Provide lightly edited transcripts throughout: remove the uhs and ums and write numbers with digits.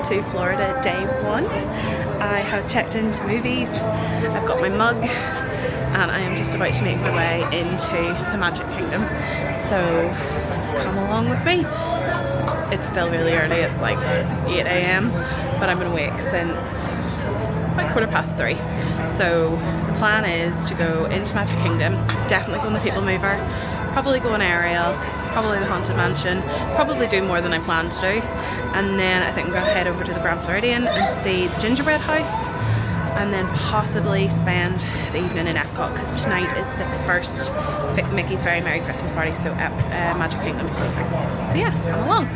to Florida day one. I have checked into movies, I've got my mug, and I am just about to make my way into the Magic Kingdom. So come along with me. It's still really early, it's like 8 AM, but I've been awake since about 3:15. So the plan is to go into Magic Kingdom, definitely go on the People Mover, probably go on Ariel, probably the Haunted Mansion, probably do more than I planned to do. And then I think I'm going to head over to the Grand Floridian and see the Gingerbread House, and then possibly spend the evening in EPCOT, because tonight is the first Mickey's Very Merry Christmas party, so Magic Kingdom's closing. So yeah, come along.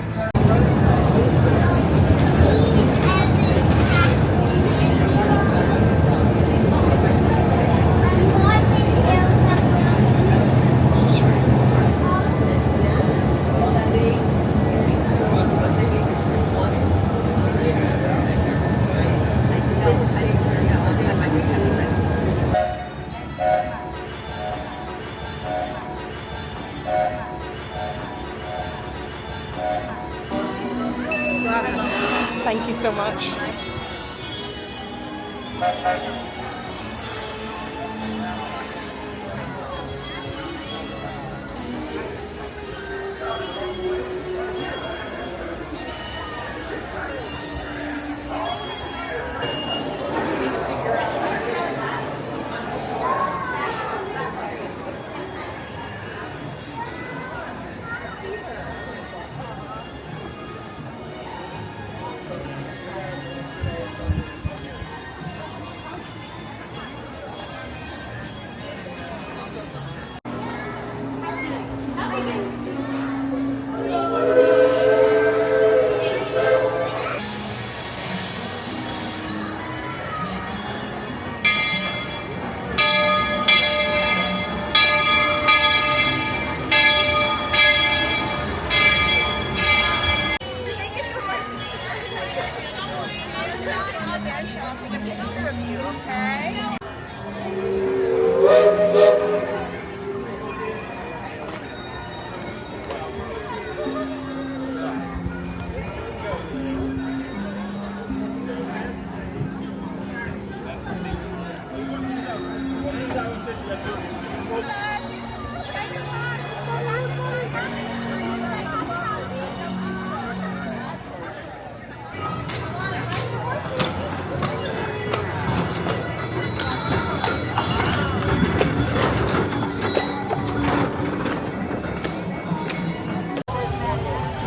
Thank you so much.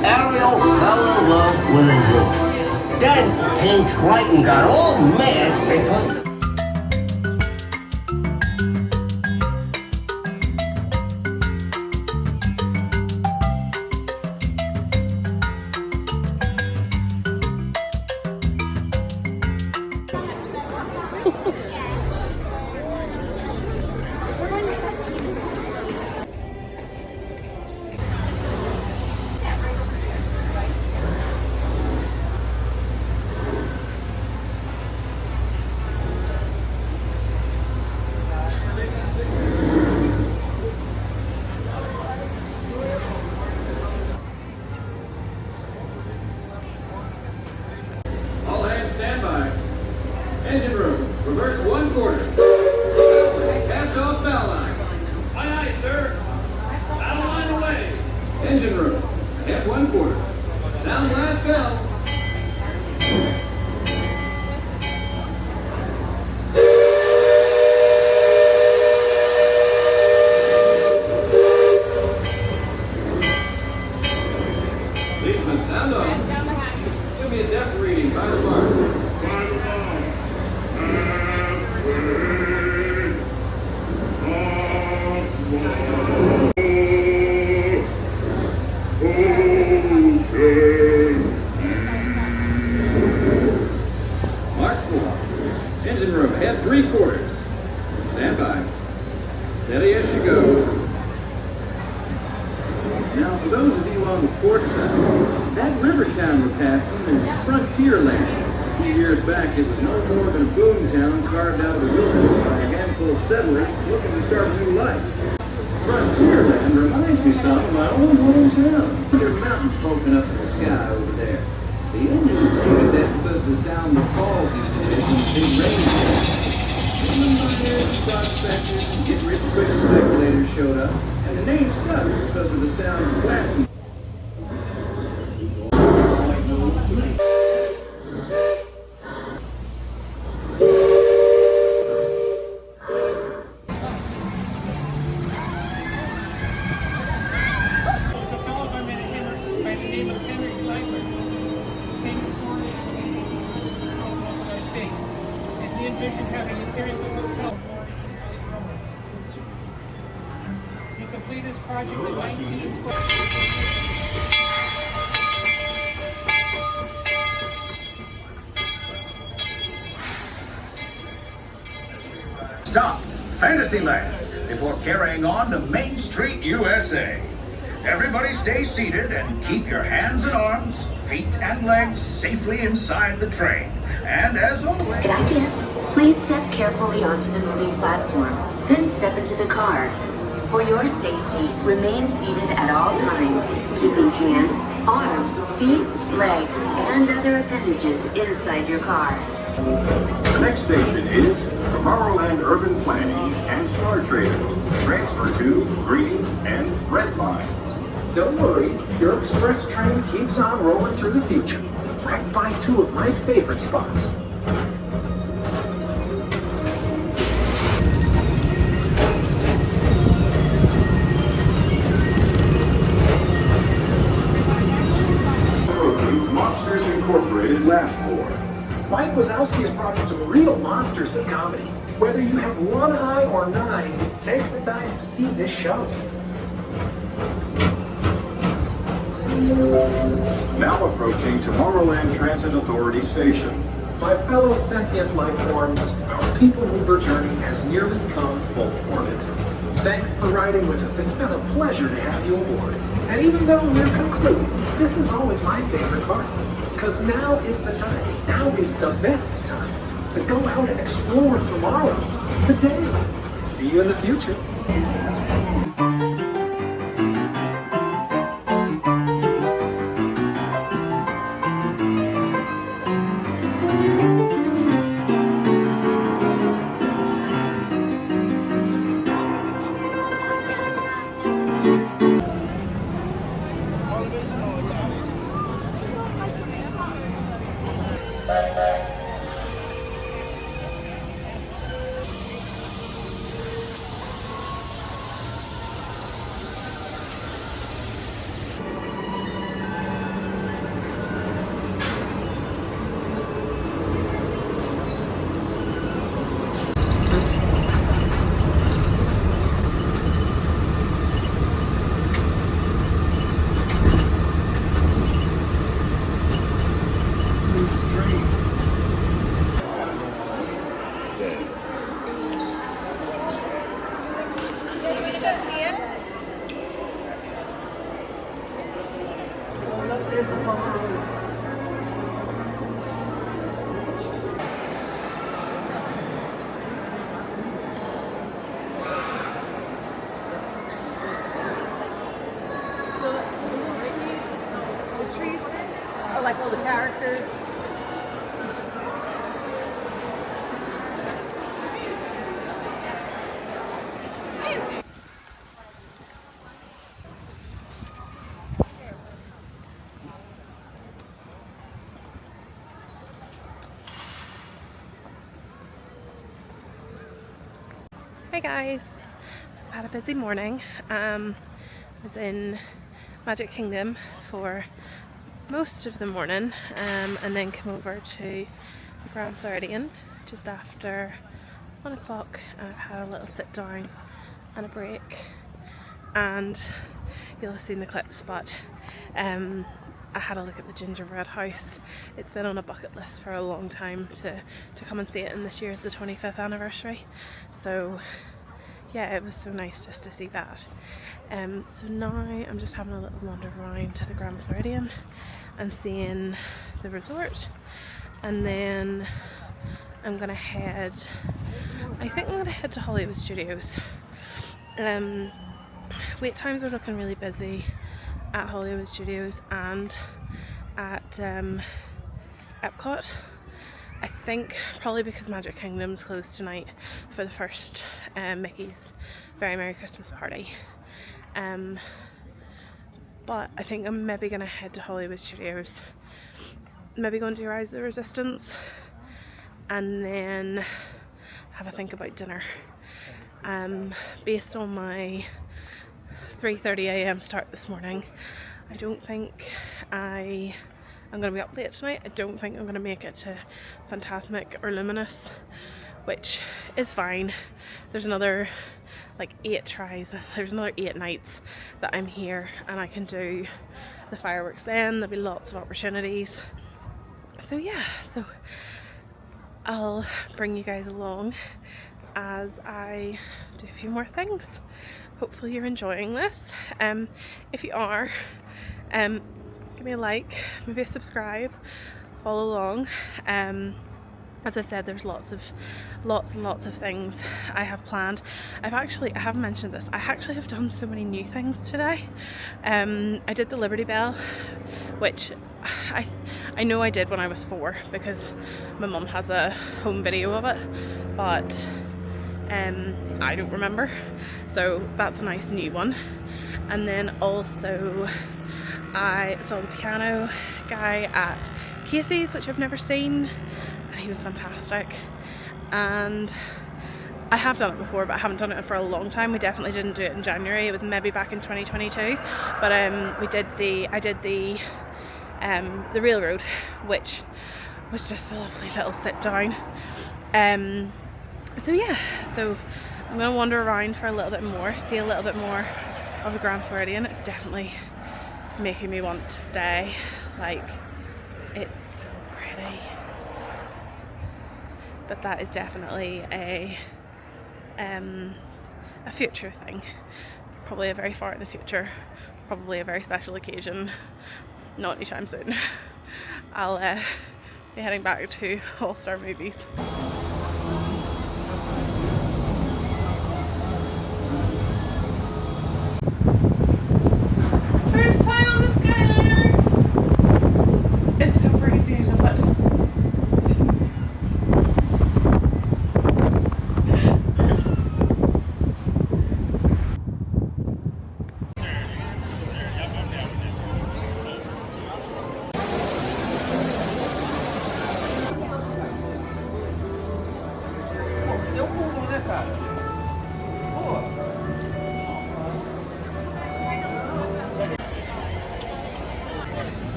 Ariel fell in love with a zoo. Then King Triton got all mad because engine room, reverse 1/4. Cast off bow line. Aye, aye, sir. Bow line away. Engine room, half 1/4. Down last bell. Leafman, sound off. Give me a depth reading, by the bar. Mark 4. Engine room, head 3/4. Stand by. Steady as she goes. Now, for those of you on the port side, that river town we're passing is Frontierland. A few years back, it was no more than a boom town carved out of the wilderness by a handful of settlers looking to start a new life. Frontierland reminds me some of my own hometown. There are mountains poking up in the sky over there. The engines say that because the sound the falls used to make when big rain came. Then the miners, prospectors, and get-rich-quick speculators showed up, and the name stuck because of the sound of blasting. Having a series of hotels he completed his project in 1912. Stop Fantasyland before carrying on to Main Street, USA. Everybody stay seated and keep your hands and arms, feet and legs safely inside the train. And as always... Gracias. Please step carefully onto the moving platform, then step into the car. For your safety, remain seated at all times, keeping hands, arms, feet, legs, and other appendages inside your car. The next station is Tomorrowland Urban Planning and Star Traders. Transfer to green and red lines. Don't worry, your express train keeps on rolling through the future, right by two of my favorite spots. Monsters Incorporated Laugh More. Mike Wazowski has brought in some real monsters of comedy. Whether you have one eye or nine, take the time to see this show. Now approaching Tomorrowland Transit Authority Station. My fellow sentient life forms, our people mover journey has nearly come full orbit. Thanks for riding with us. It's been a pleasure to have you aboard. And even though we're concluding, this is always my favorite part. Because now is the time, now is the best time to go out and explore tomorrow, today. See you in the future. Like all the characters. Hi guys, I've had a busy morning. I was in Magic Kingdom for most of the morning and then came over to the Grand Floridian just after 1 o'clock, and I've had a little sit down and a break, and you'll have seen the clips, but I had a look at the Gingerbread House. It's been on a bucket list for a long time to come and see it, and this year is the 25th anniversary, so yeah, it was so nice just to see that. So now I'm just having a little wander around to the Grand Floridian and seeing the resort, and then I'm gonna head, I think I'm gonna head to Hollywood Studios. Wait times are looking really busy at Hollywood Studios and at EPCOT. I think probably because Magic Kingdom's closed tonight for the first Mickey's Very Merry Christmas party. But I think I'm maybe going to head to Hollywood Studios, maybe going to Rise of the Resistance, and then have a think about dinner. Based on my 3:30 AM start this morning, I don't think I'm going to be up late tonight. I don't think I'm going to make it to Fantasmic or Luminous, which is fine. There's another like 8 tries, there's another 8 nights that I'm here, and I can do the fireworks then. There'll be lots of opportunities. So yeah, so I'll bring you guys along as I do a few more things. Hopefully you're enjoying this. If you are, give me a like, maybe a subscribe, follow along. As I've said, there's lots and lots of things I have planned. I haven't mentioned this, I actually have done so many new things today. I did the Liberty Bell, which I know I did when I was 4 because my mum has a home video of it, but I don't remember, so that's a nice new one. And then also I saw the piano guy at Casey's, which I've never seen, and he was fantastic. And I have done it before, but I haven't done it for a long time. We definitely didn't do it in January. It was maybe back in 2022, but I did the Railroad, which was just a lovely little sit down. So yeah, so I'm gonna wander around for a little bit more, see a little bit more of the Grand Floridian. It's definitely making me want to stay. Like, it's so pretty. But that is definitely a future thing. Probably a very far in the future. Probably a very special occasion. Not anytime soon. I'll be heading back to All-Star Movies. First time on the Skyliner! It's so breezy, I love it.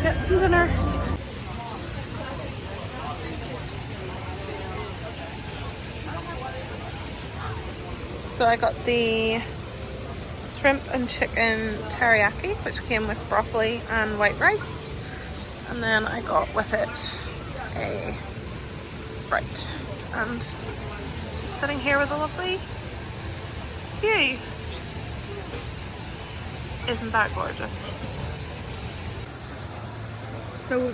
Get some dinner. So I got the shrimp and chicken teriyaki, which came with broccoli and white rice, and then I got with it a Sprite, and just sitting here with a lovely view. Isn't that gorgeous? So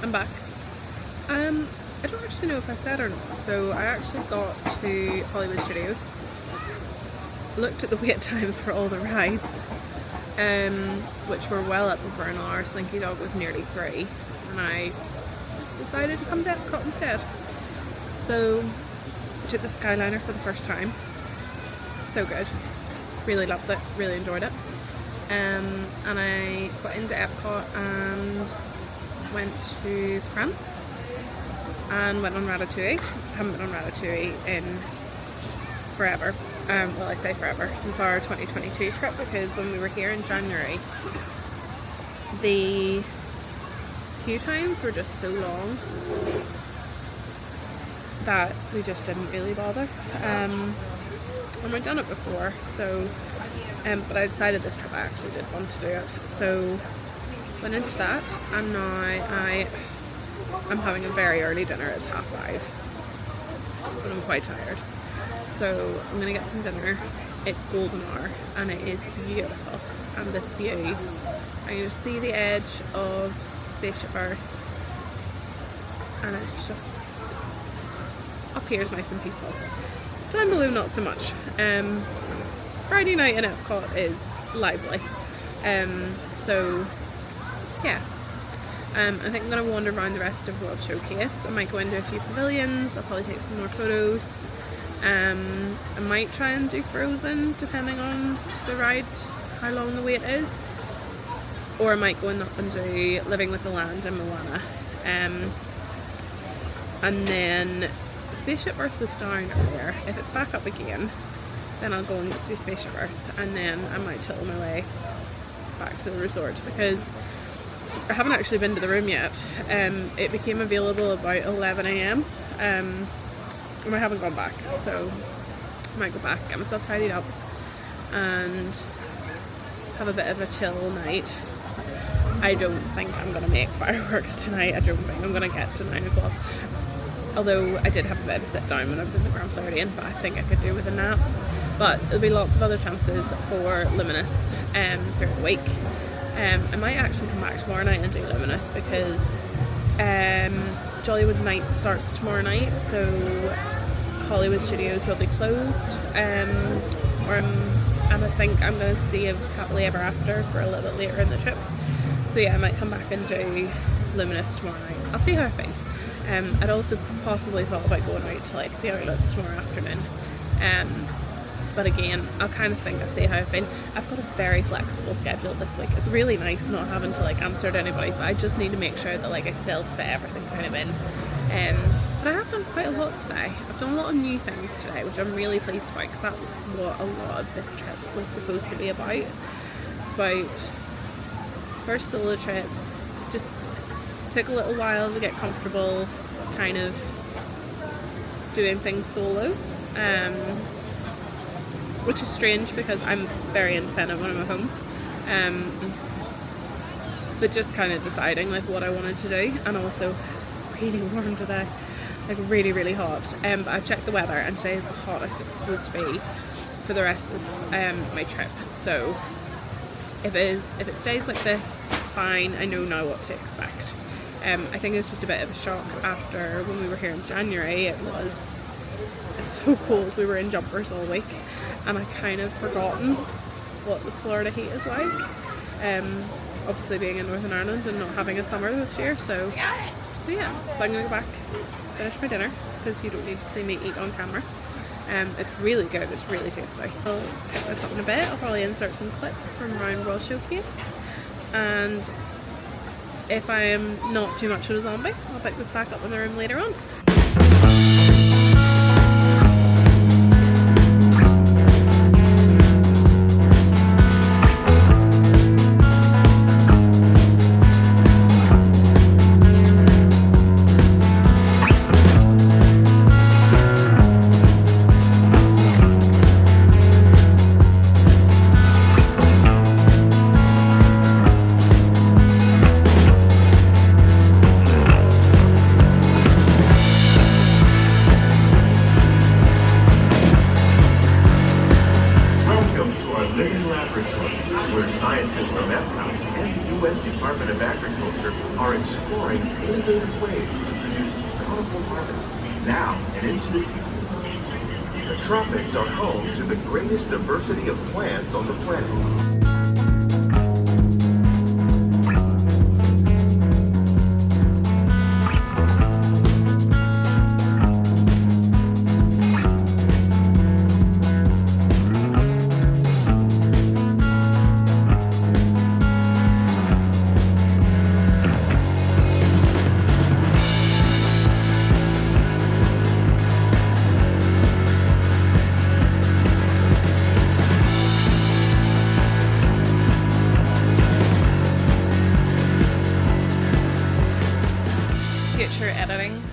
I'm back. I don't actually know if I said or not. So I actually got to Hollywood Studios, looked at the wait times for all the rides, which were well up over an hour. Slinky Dog was nearly 3, and I decided to come to EPCOT instead. So I took the Skyliner for the first time. So good. Really loved it, really enjoyed it. And I got into EPCOT and went to France and went on Ratatouille. I haven't been on Ratatouille in forever. Well, I say forever, since our 2022 trip, because when we were here in January, the queue times were just so long that we just didn't really bother. And we'd done it before, so but I decided this trip I actually did want to do it, so went into that, and now I'm having a very early dinner. It's 5:30 and I'm quite tired, so I'm gonna get some dinner. It's golden hour and it is beautiful, and this view, I can just see the edge of Spaceship Earth, and it's just, up here is nice and peaceful. Down below not so much. Friday night in EPCOT is lively. So yeah, I think I'm going to wander around the rest of World Showcase. I might go into a few pavilions, I'll probably take some more photos. I might try and do Frozen depending on the ride, how long the wait is. Or I might go and do Living with the Land and Moana. And then Spaceship Earth was down earlier. If it's back up again, then I'll go and do Spaceship Earth, and then I might tilt my way back to the resort, because I haven't actually been to the room yet. It became available about 11 AM, and I haven't gone back, so I might go back, get myself tidied up and have a bit of a chill night. I don't think I'm going to make fireworks tonight. I don't think I'm going to get to 9 o'clock. Although I did have a bit of a sit down when I was in the Grand Floridian, but I think I could do with a nap. But there'll be lots of other chances for Luminous throughout the week. I might actually come back tomorrow night and do Luminous, because Jollywood Nights starts tomorrow night, so Hollywood Studios will be closed. And I think I'm going to see if Happily Ever After for a little bit later in the trip. So yeah, I might come back and do Luminous tomorrow night. I'll see how I feel. I'd also possibly thought about going out to like the outlets tomorrow afternoon. But again, I'll kind of think I'll see how I feel. I've got a very flexible schedule this week. It's really nice not having to like answer to anybody, but I just need to make sure that like I still fit everything kind of in. But I have done quite a lot today. I've done a lot of new things today, which I'm really pleased about, because that was what a lot of this trip was supposed to be about. First solo trip, just took a little while to get comfortable kind of doing things solo, which is strange because I'm very independent when I'm at home, but just kind of deciding like what I wanted to do. And also it's really warm today, like really really hot, but I've checked the weather and today is the hottest it's supposed to be for the rest of my trip. So if it stays like this, it's fine. I know now what to expect. I think it's just a bit of a shock after when we were here in January. It's so cold, we were in jumpers all week, and I kind of forgotten what the Florida heat is like. Obviously being in Northern Ireland and not having a summer this year, so yeah, so I'm gonna go back, finish my dinner, because you don't need to see me eat on camera. It's really good, it's really tasty. I'll pick this up in a bit. I'll probably insert some clips from around World Showcase, and if I am not too much of a zombie, I'll pick this back up in the room later on. The tropics are home to the greatest diversity of plants on the planet.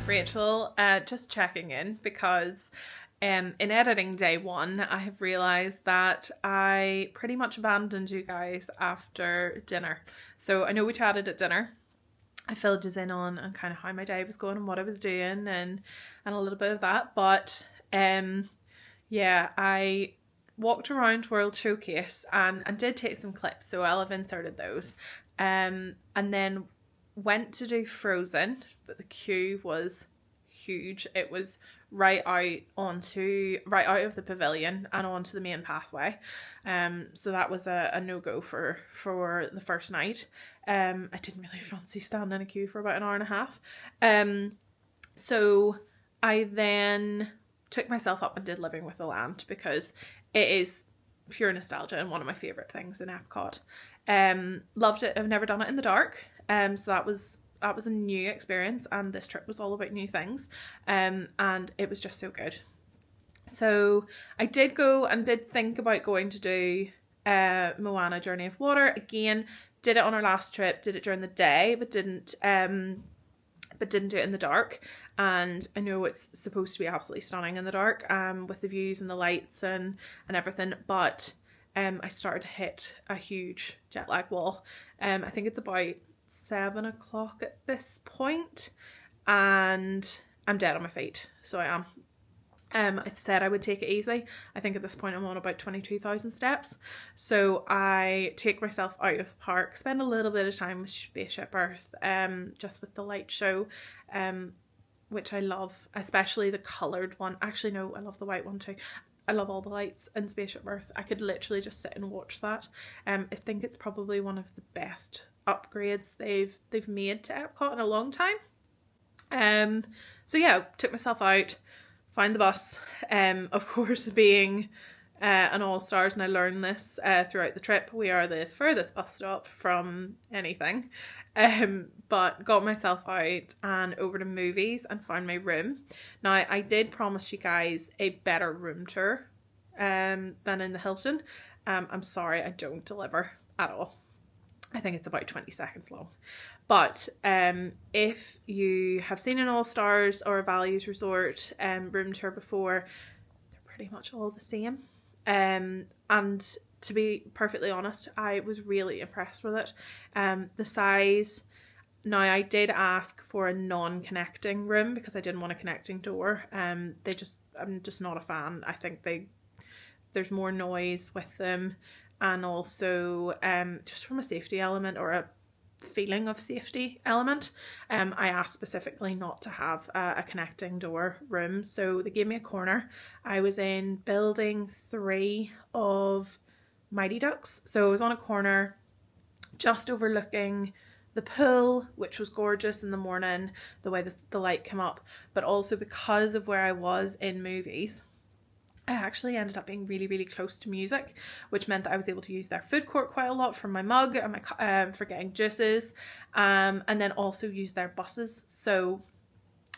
Rachel, just checking in, because in editing day one I have realised that I pretty much abandoned you guys after dinner. So I know we chatted at dinner, I filled you in on kind of how my day was going and what I was doing and a little bit of that, but yeah, I walked around World Showcase and did take some clips, so I'll have inserted those, and then went to do Frozen, but the queue was huge. It was right out of the pavilion and onto the main pathway. So that was a no-go for the first night. I didn't really fancy standing in a queue for about an hour and a half. So I then took myself up and did Living with the Land, because it is pure nostalgia and one of my favourite things in Epcot. Loved it. I've never done it in the dark. So that was a new experience, and this trip was all about new things. And it was just so good. So I did go and did think about going to do Moana Journey of Water. Again, did it on our last trip, did it during the day, but didn't do it in the dark. And I know it's supposed to be absolutely stunning in the dark, with the views and the lights and everything, but I started to hit a huge jet lag wall. I think it's about 7 o'clock at this point, and I'm dead on my feet, so I am. I said I would take it easy. I think at this point I'm on about 22,000 steps. So I take myself out of the park, spend a little bit of time with Spaceship Earth, just with the light show, which I love, especially the coloured one. Actually, no, I love the white one too. I love all the lights in Spaceship Earth. I could literally just sit and watch that. I think it's probably one of the best upgrades they've made to Epcot in a long time. So yeah, took myself out, find the bus. Of course, being an All-Stars, and I learned this throughout the trip, we are the furthest bus stop from anything. But got myself out and over to movies and found my room. Now, I did promise you guys a better room tour than in the Hilton. I'm sorry, I don't deliver at all. I think it's about 20 seconds long. But if you have seen an All-Stars or a Values Resort room tour before, they're pretty much all the same. And to be perfectly honest, I was really impressed with it. The size. Now, I did ask for a non-connecting room because I didn't want a connecting door. I'm just not a fan. I think there's more noise with them, and also just from a safety element or a feeling of safety element, I asked specifically not to have a connecting door room. So they gave me a corner. I was in building 3 of Mighty Ducks, so I was on a corner just overlooking the pool, which was gorgeous in the morning, the way the light came up, but also because of where I was in movies, I actually ended up being really, really close to music, which meant that I was able to use their food court quite a lot for my mug and my for getting juices, and then also use their buses. So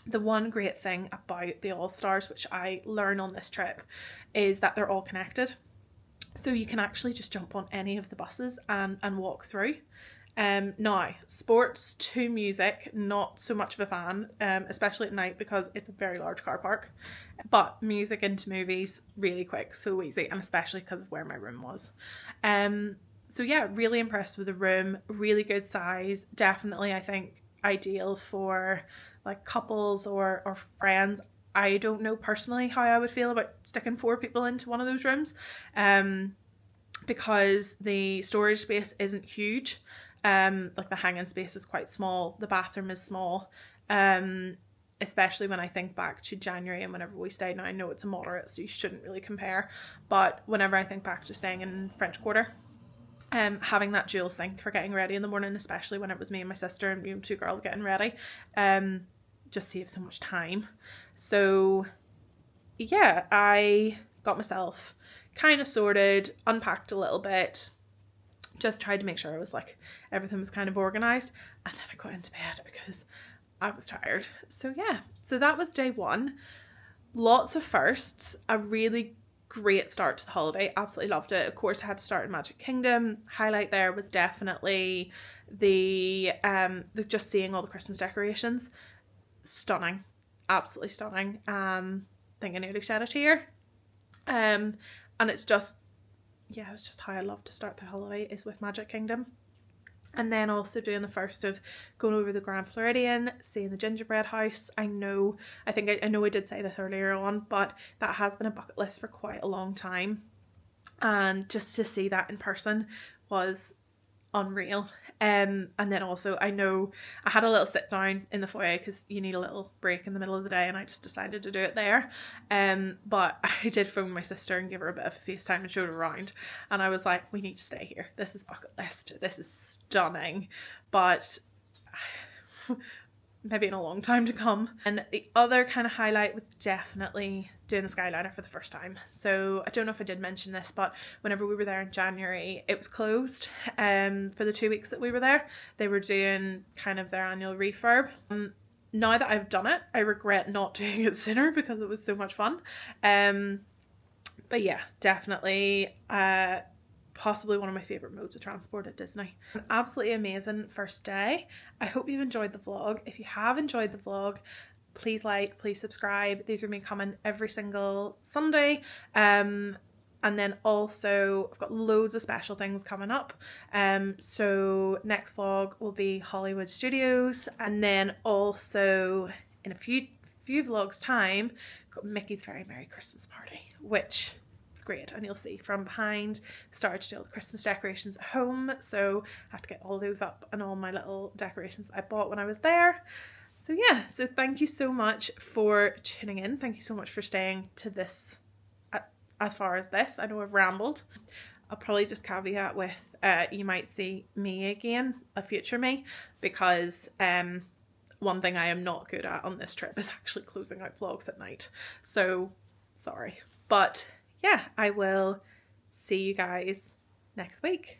the one great thing about the All-Stars, which I learned on this trip, is that they're all connected. So you can actually just jump on any of the buses and walk through. Now, sports to music, not so much of a fan, especially at night because it's a very large car park. But music into movies, really quick, so easy, and especially because of where my room was. So yeah, really impressed with the room, really good size, definitely I think ideal for like couples or friends. I don't know personally how I would feel about sticking 4 people into one of those rooms, because the storage space isn't huge. Like the hanging space is quite small, the bathroom is small, especially when I think back to January and whenever we stayed. Now I know it's a moderate, so you shouldn't really compare, but whenever I think back to staying in French Quarter, having that dual sink for getting ready in the morning, especially when it was me and my sister and 2 girls getting ready, just saves so much time. So yeah, I got myself kind of sorted, unpacked a little bit, just tried to make sure I was like everything was kind of organized, and then I got into bed because I was tired. So yeah, so that was day 1. Lots of firsts, a really great start to the holiday, absolutely loved it. Of course I had to start in Magic Kingdom. Highlight there was definitely the just seeing all the Christmas decorations. Stunning, absolutely stunning. I think I nearly shed a tear. And it's just, yeah, it's just how I love to start the holiday, is with Magic Kingdom. And then also doing the first of going over the Grand Floridian, seeing the Gingerbread House. I know I did say this earlier on, but that has been a bucket list for quite a long time. And just to see that in person was unreal. And then also I know I had a little sit down in the foyer because you need a little break in the middle of the day, and I just decided to do it there. But I did phone my sister and give her a bit of a FaceTime and showed her around, and I was like, we need to stay here, this is bucket list, this is stunning, but maybe in a long time to come. And the other kind of highlight was definitely doing the Skyliner for the first time. So I don't know if I did mention this, but whenever we were there in January, it was closed for the 2 weeks that we were there. They were doing kind of their annual refurb. Now that I've done it, I regret not doing it sooner because it was so much fun. But yeah, definitely possibly one of my favourite modes of transport at Disney. An absolutely amazing first day. I hope you've enjoyed the vlog. If you have enjoyed the vlog, please like, please subscribe. These are me coming every single Sunday. And then also I've got loads of special things coming up. So next vlog will be Hollywood Studios, and then also in a few vlogs time, got Mickey's Very Merry Christmas Party, which great, and you'll see from behind. Started to do all the Christmas decorations at home, so I have to get all those up and all my little decorations that I bought when I was there. So yeah, so thank you so much for tuning in. Thank you so much for staying to this, as far as this. I know I've rambled. I'll probably just caveat with you might see me again, a future me, because one thing I am not good at on this trip is actually closing out vlogs at night. So sorry, but yeah, I will see you guys next week.